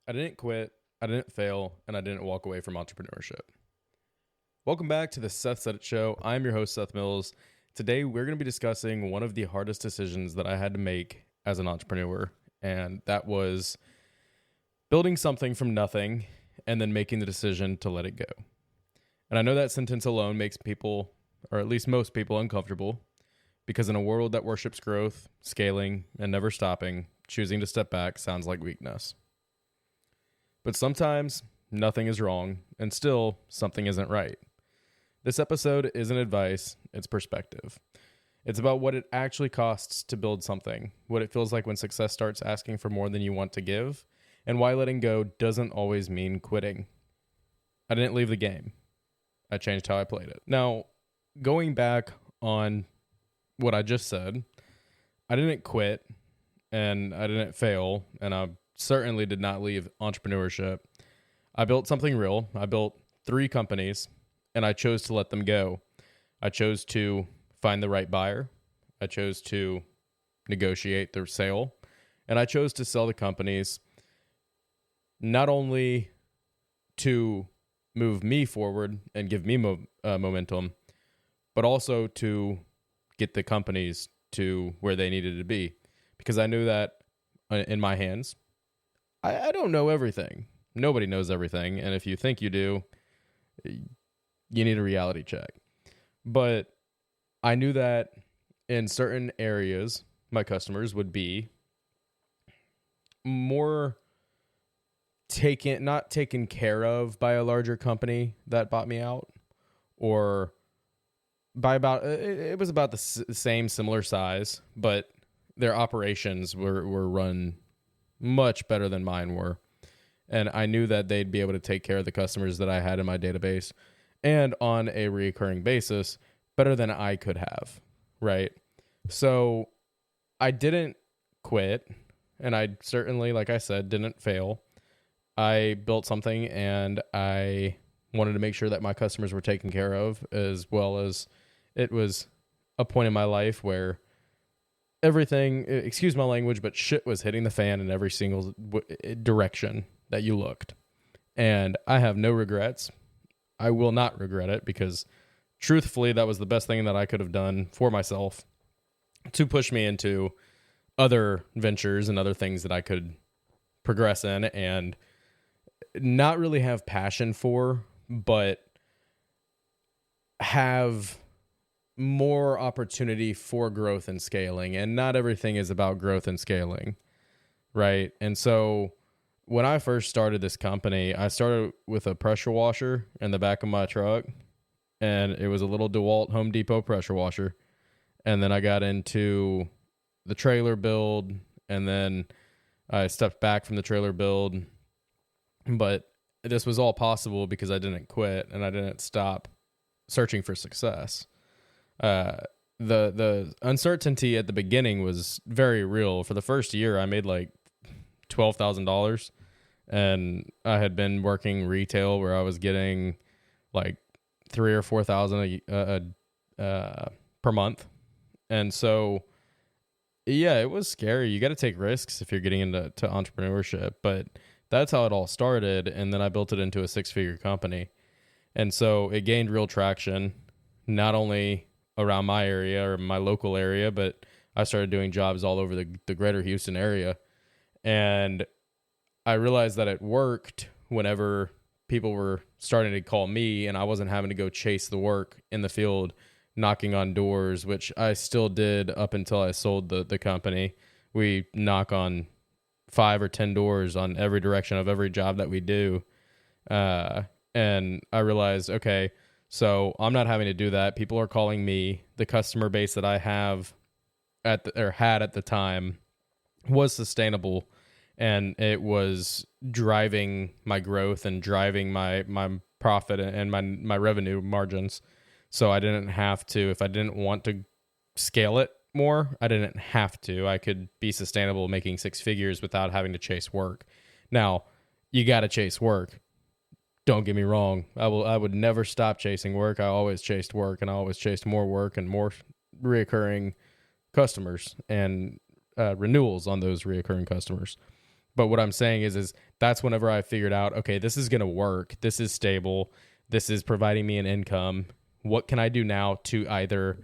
I didn't quit, I didn't fail, and I didn't walk away from entrepreneurship. Welcome back to the Seth Said It Show. I'm your host, Seth Mills. Today, we're going to be discussing one of the hardest decisions that I had to make as an entrepreneur, and that was building something from nothing and then making the decision to let it go. And I know that sentence alone makes people, or at least most people, uncomfortable, because in a world that worships growth, scaling, and never stopping, choosing to step back sounds like weakness. But sometimes nothing is wrong, and still something isn't right. This episode isn't advice, it's perspective. It's about what it actually costs to build something, what it feels like when success starts asking for more than you want to give, and why letting go doesn't always mean quitting. I didn't leave the game. I changed how I played it. Now, going back on what I just said, I didn't quit, and I didn't fail, and I certainly did not leave entrepreneurship. I built something real. I built 3 companies, and I chose to let them go. I chose to find the right buyer. I chose to negotiate their sale, and I chose to sell the companies not only to move me forward and give me momentum, but also to get the companies to where they needed to be. Because I knew that in my hands, I don't know everything. Nobody knows everything. And if you think you do, you need a reality check. But I knew that in certain areas, my customers would be more not taken care of by a larger company that bought me out, or by it was about the same similar size, but their operations were run much better than mine were. And I knew that they'd be able to take care of the customers that I had in my database and on a recurring basis better than I could have, right? So I didn't quit, and I certainly, like I said, didn't fail. I built something, and I wanted to make sure that my customers were taken care of, as well as it was a point in my life where everything, excuse my language, but shit was hitting the fan in every single direction that you looked. And I have no regrets. I will not regret it, because truthfully, that was the best thing that I could have done for myself to push me into other ventures and other things that I could progress in and not really have passion for, but have more opportunity for growth and scaling. And not everything is about growth and scaling, right? And so when I first started this company, I started with a pressure washer in the back of my truck, and it was a little DeWalt Home Depot pressure washer. And then I got into the trailer build, and then I stepped back from the trailer build. But this was all possible because I didn't quit and I didn't stop searching for success. The uncertainty at the beginning was very real. For the first year, I made like $12,000, and I had been working retail where I was getting like $3,000 or $4,000 per month. And so, yeah, it was scary. You got to take risks if you're getting into entrepreneurship, but that's how it all started. And then I built it into a 6-figure company. And so it gained real traction, not only around my area or my local area, but I started doing jobs all over the greater Houston area. And I realized that it worked whenever people were starting to call me and I wasn't having to go chase the work in the field, knocking on doors, which I still did up until I sold the company. We knock on 5 or 10 doors on every direction of every job that we do. And I realized, okay, so I'm not having to do that. People are calling me. The customer base that I have had at the time was sustainable, and it was driving my growth and driving my profit and my revenue margins. So I didn't have to, if I didn't want to scale it more, I didn't have to. I could be sustainable making 6 figures without having to chase work. Now, you got to chase work. Don't get me wrong. I would never stop chasing work. I always chased work, and I always chased more work and more reoccurring customers and renewals on those reoccurring customers. But what I'm saying is that's whenever I figured out, okay, this is going to work. This is stable. This is providing me an income. What can I do now to either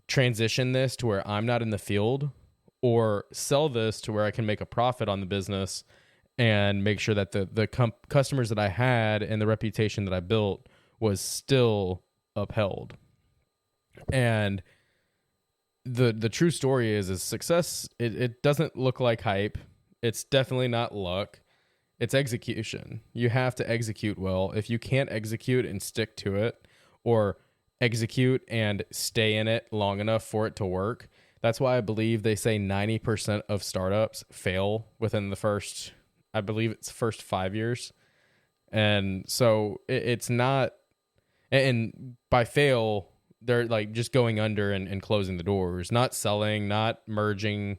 transition this to where I'm not in the field, or sell this to where I can make a profit on the business and make sure that the customers that I had and the reputation that I built was still upheld. And the true story is success. It doesn't look like hype. It's definitely not luck. It's execution. You have to execute well. If you can't execute and stick to it, or execute and stay in it long enough for it to work, that's why I believe they say 90% of startups fail within the first, I believe it's first 5 years. And so it's not, and by fail, they're like just going under and closing the doors, not selling, not merging,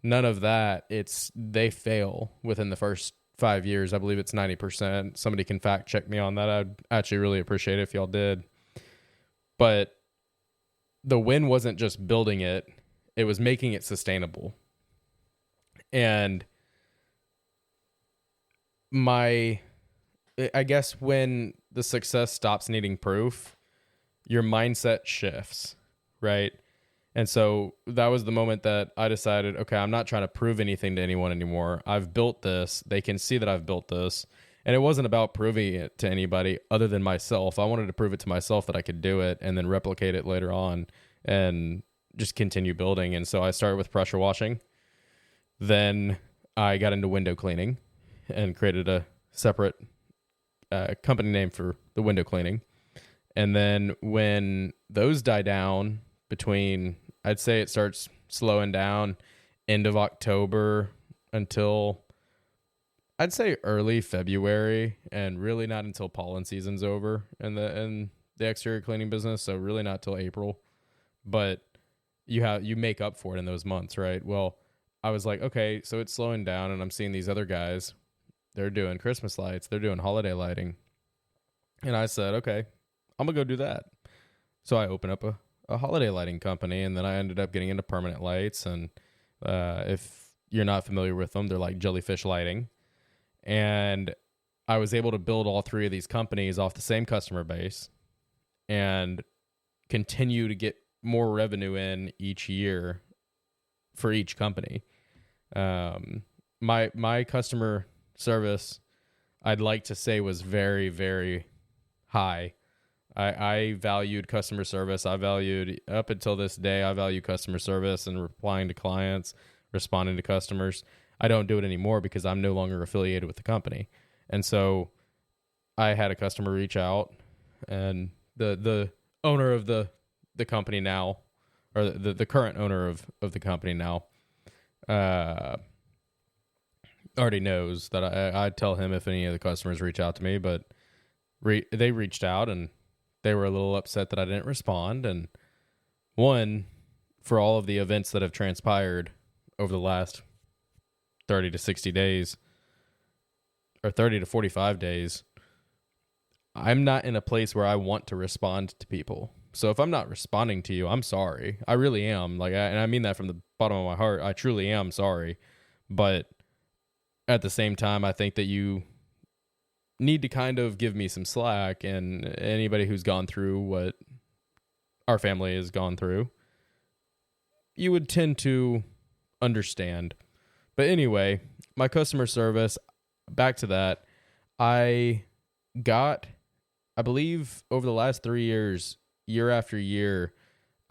none of that. It's they fail within the first 5 years. I believe it's 90%. Somebody can fact check me on that. I'd actually really appreciate it if y'all did. But the win wasn't just building it. It was making it sustainable. And I guess when the success stops needing proof, your mindset shifts, right? And so that was the moment that I decided, okay, I'm not trying to prove anything to anyone anymore. I've built this. They can see that I've built this. And it wasn't about proving it to anybody other than myself. I wanted to prove it to myself that I could do it and then replicate it later on and just continue building. And so I started with pressure washing. Then I got into window cleaning and created a separate company name for the window cleaning. And then when those die down between, I'd say it starts slowing down end of October until I'd say early February, and really not until pollen season's over in the exterior cleaning business. So really not till April, but you make up for it in those months, right? Well, I was like, okay, so it's slowing down, and I'm seeing these other guys, they're doing Christmas lights, they're doing holiday lighting. And I said, okay, I'm gonna go do that. So I opened up a holiday lighting company, and then I ended up getting into permanent lights. And if you're not familiar with them, they're like jellyfish lighting. And I was able to build all three of these companies off the same customer base and continue to get more revenue in each year for each company. My customer service, I'd like to say, was very, very high. I valued customer service. I valued, up until this day, I value customer service and replying to clients, responding to customers. I don't do it anymore because I'm no longer affiliated with the company. And so I had a customer reach out, and the owner of the company now, or the current owner of the company now, already knows that I tell him if any of the customers reach out to me, but they reached out, and they were a little upset that I didn't respond. And one, for all of the events that have transpired over the last 30 to 60 days, or 30 to 45 days, I'm not in a place where I want to respond to people. So if I'm not responding to you, I'm sorry. I really am. And I mean that from the bottom of my heart. I truly am sorry. But at the same time, I think that you need to kind of give me some slack, and anybody who's gone through what our family has gone through, you would tend to understand. But anyway, my customer service, back to that, I believe over the last 3 years, year after year,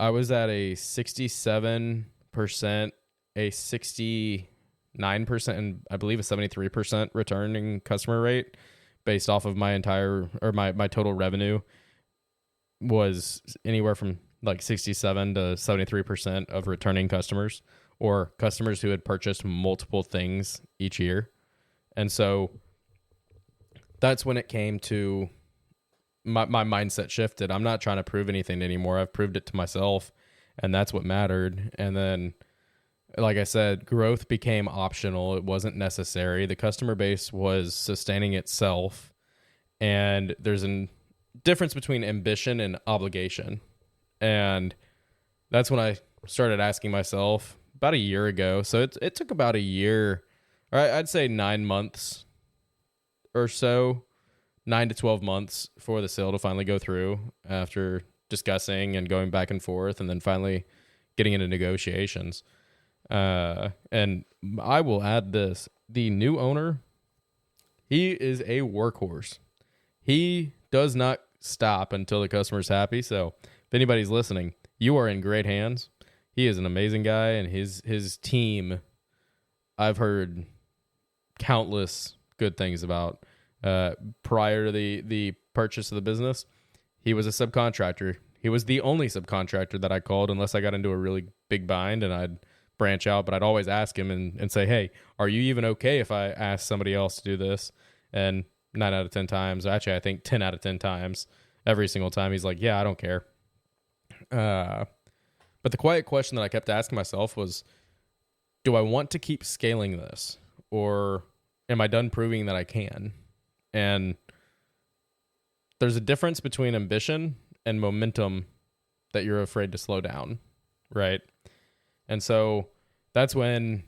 I was at a 67%, a 69%, and I believe a 73% returning customer rate based off of my total revenue was anywhere from like 67 to 73% of returning customers, or customers who had purchased multiple things each year. And so that's when it came to my mindset shifted. I'm not trying to prove anything anymore. I've proved it to myself, and that's what mattered. And then, like I said, growth became optional. It wasn't necessary. The customer base was sustaining itself. And there's a difference between ambition and obligation. And that's when I started asking myself about a year ago. So it took about a year All right, I'd say 9 months or so, 9 to 12 months for the sale to finally go through after discussing and going back and forth, and then finally getting into negotiations. And I will add this: the new owner, he is a workhorse. He does not stop until the customer's happy. So if anybody's listening, you are in great hands. He is an amazing guy, and his team, I've heard countless good things about. Prior to the purchase of the business, he was a subcontractor. He was the only subcontractor that I called unless I got into a really big bind, and I'd branch out, but I'd always ask him and say, hey, are you even okay if I ask somebody else to do this? And 9 out of 10 times, actually I think 10 out of 10 times, every single time he's like, yeah, I don't care. But the quiet question that I kept asking myself was, do I want to keep scaling this, or am I done proving that I can? And there's a difference between ambition and momentum that you're afraid to slow down, right? And so that's when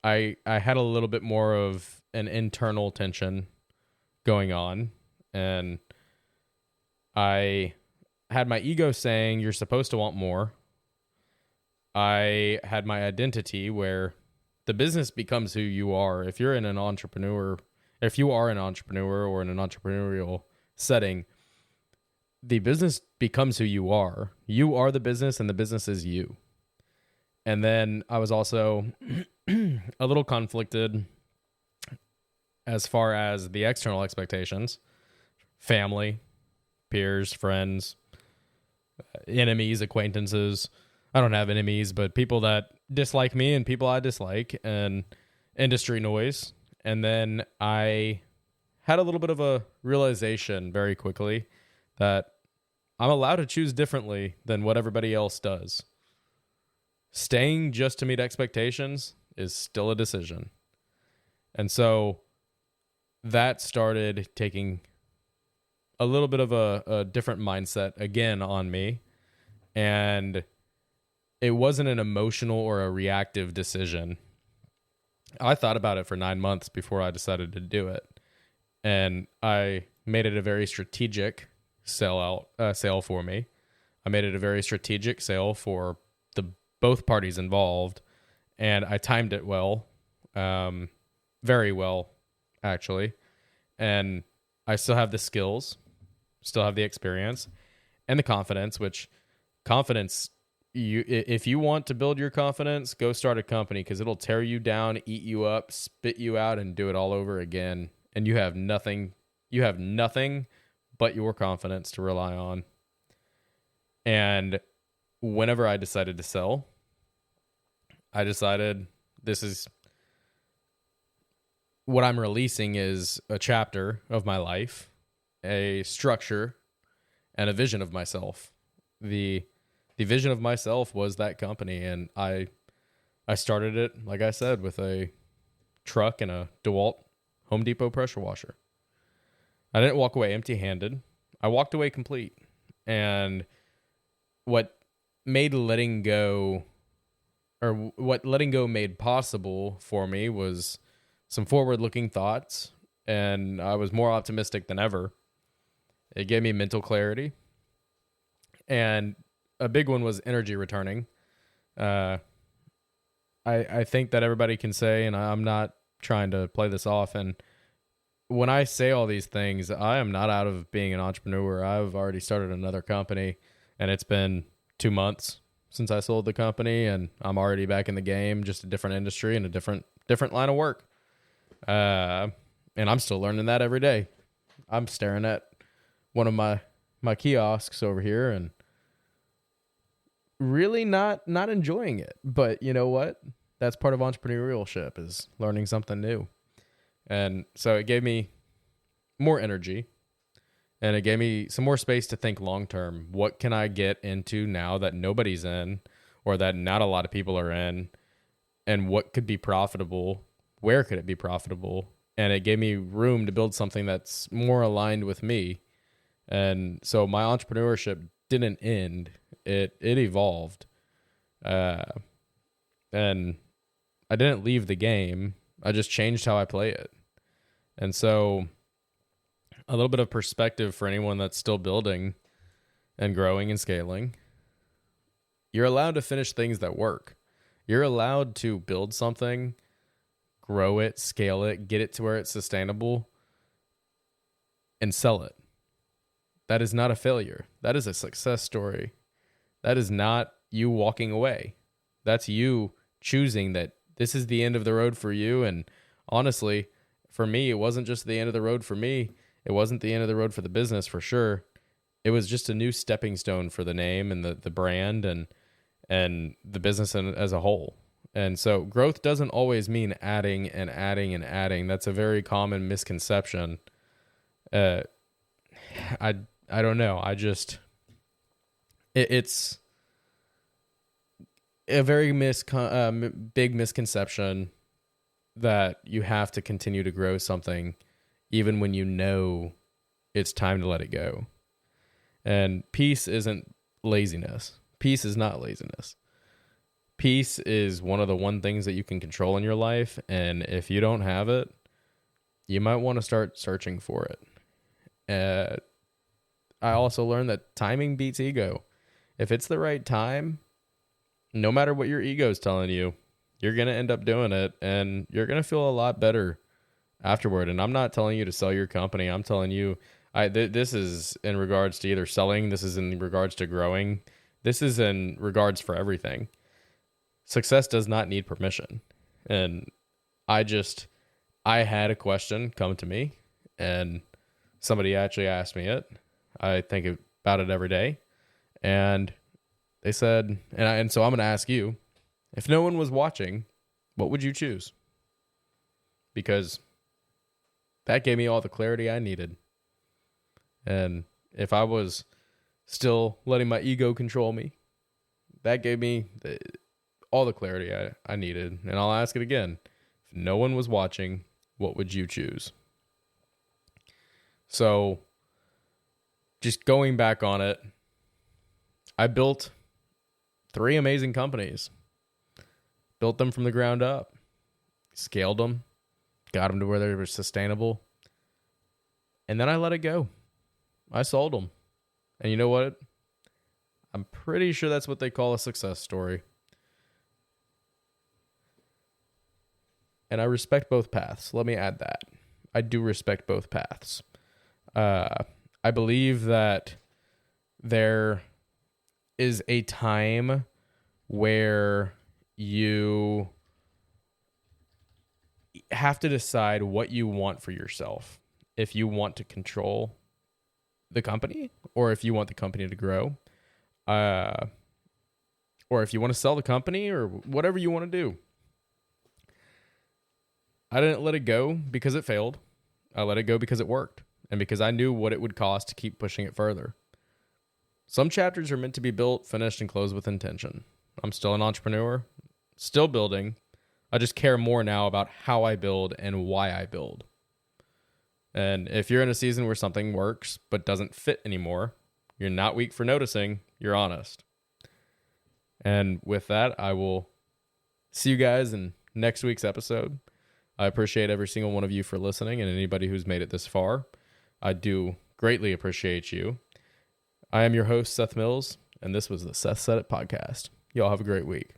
I had a little bit more of an internal tension going on, and I had my ego saying, you're supposed to want more. I had my identity where the business becomes who you are. If you are an entrepreneur or in an entrepreneurial setting, the business becomes who you are. You are the business, and the business is you. And then I was also a little conflicted as far as the external expectations: family, peers, friends, enemies, acquaintances. I don't have enemies, but people that dislike me and people I dislike, and industry noise. And then I had a little bit of a realization very quickly that I'm allowed to choose differently than what everybody else does. Staying just to meet expectations is still a decision. And so that started taking a little bit of a different mindset again on me. And it wasn't an emotional or a reactive decision. I thought about it for 9 months before I decided to do it. And I made it a very strategic sale for me. I made it a very strategic sale for both parties involved, and I timed it well, very well, actually. And I still have the skills, still have the experience, and the confidence. Which confidence, if you want to build your confidence, go start a company, because it'll tear you down, eat you up, spit you out, and do it all over again. And you have nothing but your confidence to rely on. And whenever I decided to sell, I decided this is what I'm releasing is a chapter of my life, a structure, and a vision of myself. The vision of myself was that company, and I started it, like I said, with a truck and a DeWalt Home Depot pressure washer. I didn't walk away empty-handed. I walked away complete. And what letting go made possible for me was some forward-looking thoughts, and I was more optimistic than ever. It gave me mental clarity, and a big one was energy returning. I think that everybody can say, and I'm not trying to play this off, and when I say all these things, I am not out of being an entrepreneur. I've already started another company, and it's been 2 months since I sold the company, and I'm already back in the game, just a different industry and a different line of work. And I'm still learning that every day. I'm staring at one of my kiosks over here and really not enjoying it. But you know what? That's part of entrepreneurship, is learning something new. And so it gave me more energy, and it gave me some more space to think long term. What can I get into now that nobody's in, or that not a lot of people are in? And what could be profitable? Where could it be profitable? And it gave me room to build something that's more aligned with me. And so my entrepreneurship didn't end. It evolved. And I didn't leave the game. I just changed how I play it. And so a little bit of perspective for anyone that's still building and growing and scaling. You're allowed to finish things that work. You're allowed to build something, grow it, scale it, get it to where it's sustainable, and sell it. That is not a failure. That is a success story. That is not you walking away. That's you choosing that this is the end of the road for you. And honestly, for me, it wasn't just the end of the road for me. It wasn't the end of the road for the business for sure. It was just a new stepping stone for the name and the brand and the business as a whole. And so growth doesn't always mean adding and adding and adding. That's a very common misconception. I don't know. It's a very big misconception that you have to continue to grow something even when you know it's time to let it go. And peace isn't laziness. Peace is not laziness. Peace is one of the one things that you can control in your life. And if you don't have it, you might want to start searching for it. I also learned that timing beats ego. If it's the right time, no matter what your ego is telling you, you're going to end up doing it and you're going to feel a lot better afterward. And I'm not telling you to sell your company. I'm telling you, this is in regards to either selling. This is in regards to growing. This is in regards for everything. Success does not need permission. And I had a question come to me and somebody actually asked me it. I think about it every day. And they said, and so I'm going to ask you, if no one was watching, what would you choose? Because that gave me all the clarity I needed. And if I was still letting my ego control me, that gave me all the clarity I needed. And I'll ask it again. If no one was watching, what would you choose? So just going back on it, I built 3 amazing companies. Built them from the ground up. Scaled them. Got them to where they were sustainable. And then I let it go. I sold them. And you know what? I'm pretty sure that's what they call a success story. And I respect both paths. Let me add that. I do respect both paths. I believe that there is a time where you have to decide what you want for yourself. If you want to control the company or if you want the company to grow, or if you want to sell the company or whatever you want to do. I didn't let it go because it failed. I let it go because it worked and because I knew what it would cost to keep pushing it further. Some chapters are meant to be built, finished, and closed with intention. I'm still an entrepreneur, still building. I just care more now about how I build and why I build. And if you're in a season where something works but doesn't fit anymore, you're not weak for noticing, you're honest. And with that, I will see you guys in next week's episode. I appreciate every single one of you for listening and anybody who's made it this far. I do greatly appreciate you. I am your host, Seth Mills, and this was the Seth Said It podcast. Y'all have a great week.